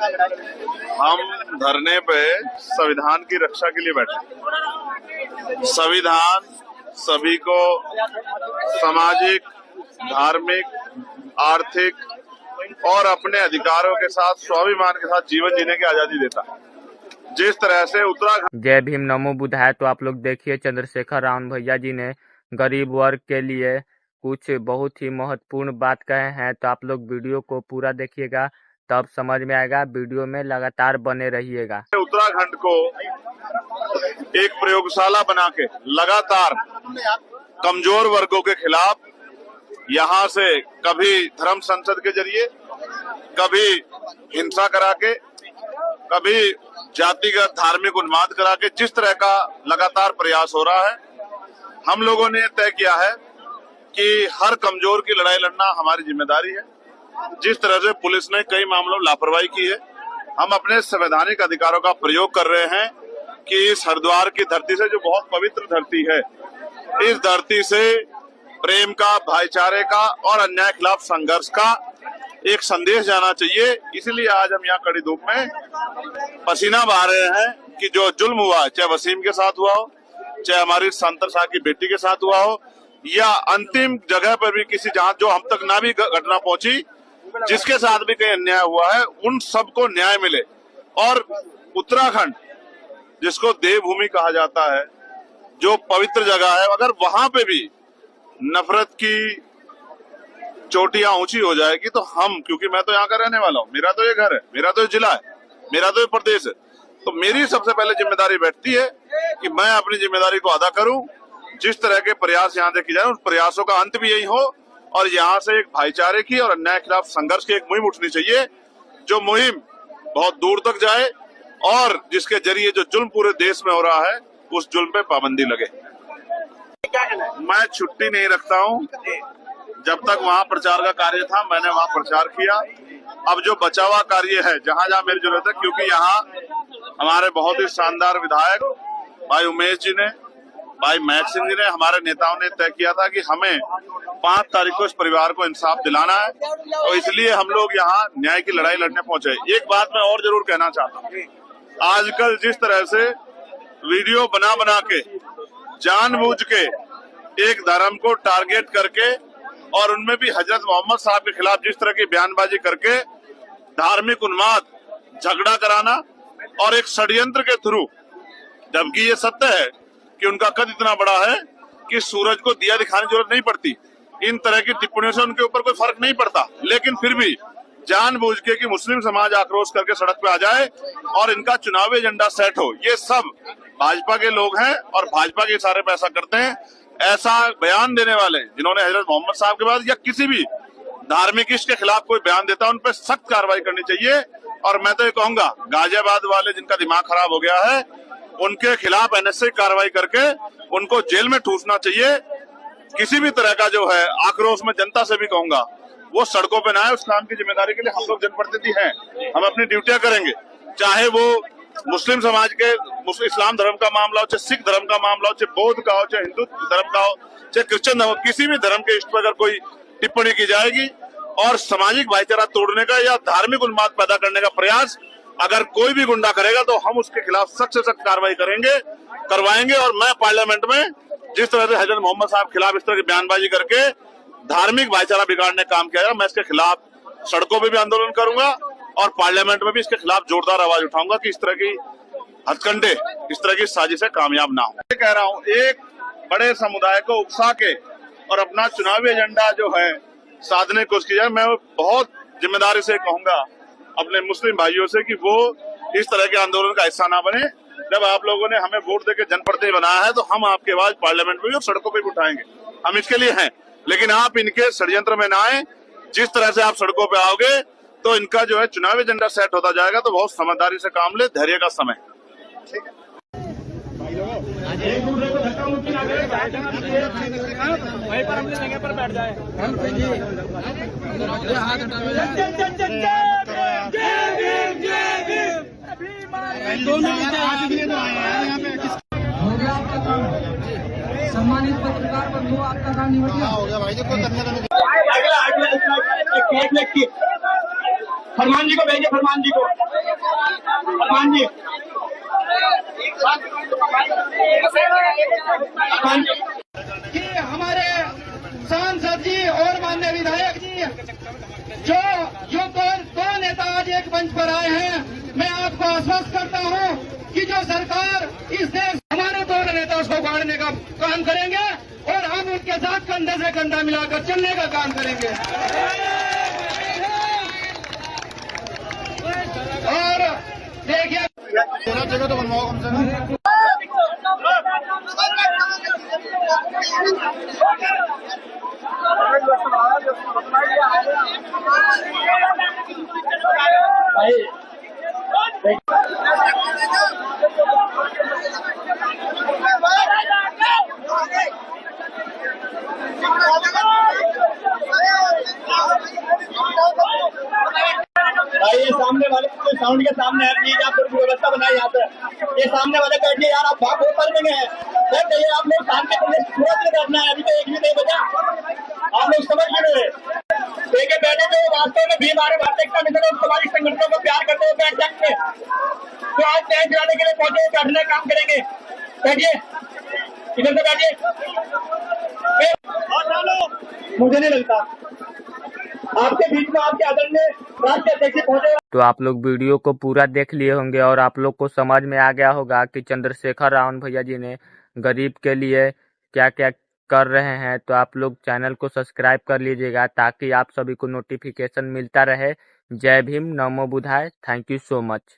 हम धरने पे संविधान की रक्षा के लिए बैठे। संविधान सभी को सामाजिक, धार्मिक, आर्थिक और अपने अधिकारों के साथ स्वाभिमान के साथ जीवन जीने की आजादी देता है। जिस तरह से उत्तराखंड। जय भीम, नमो बुद्धाय। तो आप लोग देखिए, चंद्रशेखर रावण भैया जी ने गरीब वर्ग के लिए कुछ बहुत ही महत्वपूर्ण बात कहे हैं। तो आप लोग वीडियो को पूरा देखिएगा, तब समझ में आएगा। वीडियो में लगातार बने रहिएगा। उत्तराखंड को एक प्रयोगशाला बना के लगातार कमजोर वर्गों के खिलाफ यहाँ से कभी धर्म संसद के जरिए, कभी हिंसा करा के, कभी जातिगत धार्मिक उन्माद करा के, जिस तरह का लगातार प्रयास हो रहा है, हम लोगों ने तय किया है कि हर कमजोर की लड़ाई लड़ना हमारी जिम्मेदारी है। जिस तरह से पुलिस ने कई मामलों में लापरवाही की है, हम अपने संवैधानिक अधिकारों का प्रयोग कर रहे हैं कि इस हरिद्वार की धरती से, जो बहुत पवित्र धरती है, इस धरती से प्रेम का, भाईचारे का और अन्याय के खिलाफ संघर्ष का एक संदेश जाना चाहिए। इसलिए आज हम यहाँ कड़ी धूप में पसीना बहा रहे हैं कि जो जुल्म हुआ, चाहे वसीम के साथ हुआ हो, चाहे हमारी संतर शाह की बेटी के साथ हुआ हो, या अंतिम जगह पर भी किसी जहां जो हम तक ना भी घटना पहुंची, जिसके साथ भी कहीं अन्याय हुआ है, उन सबको न्याय मिले। और उत्तराखंड, जिसको देवभूमि कहा जाता है, जो पवित्र जगह है, अगर वहां पे भी नफरत की चोटियां ऊंची हो जाएगी तो हम, क्योंकि मैं तो यहाँ का रहने वाला हूँ, मेरा तो ये घर है, मेरा तो ये जिला है, मेरा तो ये प्रदेश है, तो मेरी सबसे पहले जिम्मेदारी बैठती है कि मैं अपनी जिम्मेदारी को अदा करूं। जिस तरह के प्रयास यहाँ देखे जाए, उस प्रयासों का अंत भी यही हो और यहाँ से एक भाईचारे की और अन्याय के खिलाफ संघर्ष की एक मुहिम उठनी चाहिए, जो मुहिम बहुत दूर तक जाए और जिसके जरिए जो जुल्म पूरे देश में हो रहा है, उस जुल्म पे पाबंदी लगे। मैं छुट्टी नहीं रखता हूँ। जब तक वहाँ प्रचार का कार्य था, मैंने वहाँ प्रचार किया। अब जो बचा हुआ कार्य है, जहाँ जहाँ मेरी जरूरत है, क्योंकि यहाँ हमारे बहुत ही शानदार विधायक भाई उमेश जी ने, भाई महक सिंह जी ने, हमारे नेताओं ने तय किया था कि हमें 5 तारीख को इस परिवार को इंसाफ दिलाना है, तो इसलिए हम लोग यहाँ न्याय की लड़ाई लड़ने पहुंचे। एक बात मैं और जरूर कहना चाहता हूँ, आजकल जिस तरह से वीडियो बना बना के जानबूझ के एक धर्म को टारगेट करके, और उनमें भी हजरत मोहम्मद साहब के खिलाफ जिस तरह की बयानबाजी करके धार्मिक उन्माद, झगड़ा कराना और एक षड्यंत्र के थ्रू, जबकि ये सत्य है कि उनका कद इतना बड़ा है कि सूरज को दिया दिखाने की जरूरत नहीं पड़ती, इन तरह की टिप्पणियों से उनके ऊपर कोई फर्क नहीं पड़ता, लेकिन फिर भी जानबूझ के कि मुस्लिम समाज आक्रोश करके सड़क पे आ जाए और इनका चुनावी एजेंडा सेट हो, ये सब भाजपा के लोग हैं और भाजपा के इशारे पे ऐसा करते हैं। ऐसा बयान देने वाले, जिन्होंने हजरत मोहम्मद साहब के बाद या किसी भी धार्मिक इश्क के खिलाफ कोई बयान देता है, उन पर सख्त कार्रवाई करनी चाहिए। और मैं तो ये कहूंगा, गाजियाबाद वाले जिनका दिमाग खराब हो गया है, उनके खिलाफ एनएसए कार्रवाई करके उनको जेल में ठूसना चाहिए। किसी भी तरह का जो है आक्रोश, में जनता से भी कहूंगा, वो सड़कों पे ना आए। उस काम की जिम्मेदारी के लिए हम लोग जनप्रतिनिधि हैं, हम अपनी ड्यूटियां करेंगे, चाहे वो मुस्लिम समाज के, इस्लाम धर्म का मामला हो, चाहे सिख धर्म का मामला हो, चाहे बौद्ध का हो, चाहे हिंदू धर्म का हो, चाहे क्रिश्चियन धर्म हो, किसी भी धर्म के इष्ट पर अगर कोई टिप्पणी की जाएगी और सामाजिक भाईचारा तोड़ने का या धार्मिक उन्माद पैदा करने का प्रयास अगर कोई भी गुंडा करेगा, तो हम उसके खिलाफ सख्त से सख्त कार्रवाई करवाएंगे। और मैं पार्लियामेंट में जिस तरह से हजरत मोहम्मद साहब के खिलाफ इस तरह की बयानबाजी करके धार्मिक भाईचारा बिगाड़ने का काम किया है, मैं इसके खिलाफ सड़कों पे भी आंदोलन करूंगा और पार्लियामेंट में भी इसके खिलाफ जोरदार आवाज उठाऊंगा कि इस तरह की हथकंडे, इस तरह की साजिशें कामयाब ना हो। मैं कह रहा हूँ, एक बड़े समुदाय को उकसा के और अपना चुनावी एजेंडा जो है साधने की कोशिश की जाए। मैं बहुत जिम्मेदारी से कहूंगा अपने मुस्लिम भाइयों से कि वो इस तरह के आंदोलन का हिस्सा ना बने। जब आप लोगों ने हमें वोट देकर जनप्रतिनिधि बनाया है, तो हम आपकी आवाज पार्लियामेंट में भी और सड़कों पर भी उठाएंगे, हम इसके लिए हैं। लेकिन आप इनके षड्यंत्र में ना आए। जिस तरह से आप सड़कों पे आओगे तो इनका जो है चुनावी एजेंडा सेट होता जाएगा। तो बहुत समझदारी से काम ले, धैर्य का समय। ठीक है, वहीं पर अपनी जगह पर बैठ जाए। सम्मानित पत्रकार बंधु, आपका काम निपट गया। हो गया भाई, फरमान जी को भेजिए, फरमान जी को, फरमान जी, फरमान जी। कि हमारे सांसद जी और माननीय विधायक जी जो जो दो नेता आज एक मंच पर आए हैं, मैं आपको आश्वस्त करता हूं कि जो सरकार इस देश हमारे दोनों नेता उसको गाड़ने का काम करेंगे और हम उनके साथ कंधे से कंधा मिलाकर चलने का काम करेंगे। और देखिए जगह तो बनवाओ कम से कम। ये सामने वाले साउंड के सामने है, प्लीज आप थोड़ी व्यवस्था बनाए यहाँ पे। ये सामने वाले बैठिए यार, आप भाग बहुत कर देंगे। सर कहिए आप लोग शांति पूरा करना है, अभी तो 1 भी नहीं बजा, आप लोग समझ गए। देखिए बैठे तो वास्तव में भी हमारे भारतीय जनता पार्टी और समाजिक संगठनों को प्यार करते हुए बैठ जाएंगे, तो आज टैंक गिराने के लिए पहुंचे बैठने का काम करेंगे। बैठिए, इधर से बैठिए। मुझे नहीं लगता आपके बीच में आपके आदरणीय राष्ट्रीय अध्यक्ष पहुंचे। तो आप लोग वीडियो को पूरा देख लिए होंगे और आप लोग को समझ में आ गया होगा कि चंद्रशेखर रावण भैया जी ने गरीब के लिए क्या क्या कर रहे हैं। तो आप लोग चैनल को सब्सक्राइब कर लीजिएगा ताकि आप सभी को नोटिफिकेशन मिलता रहे। जय भीम, नमो बुधाय, थैंक यू सो मच।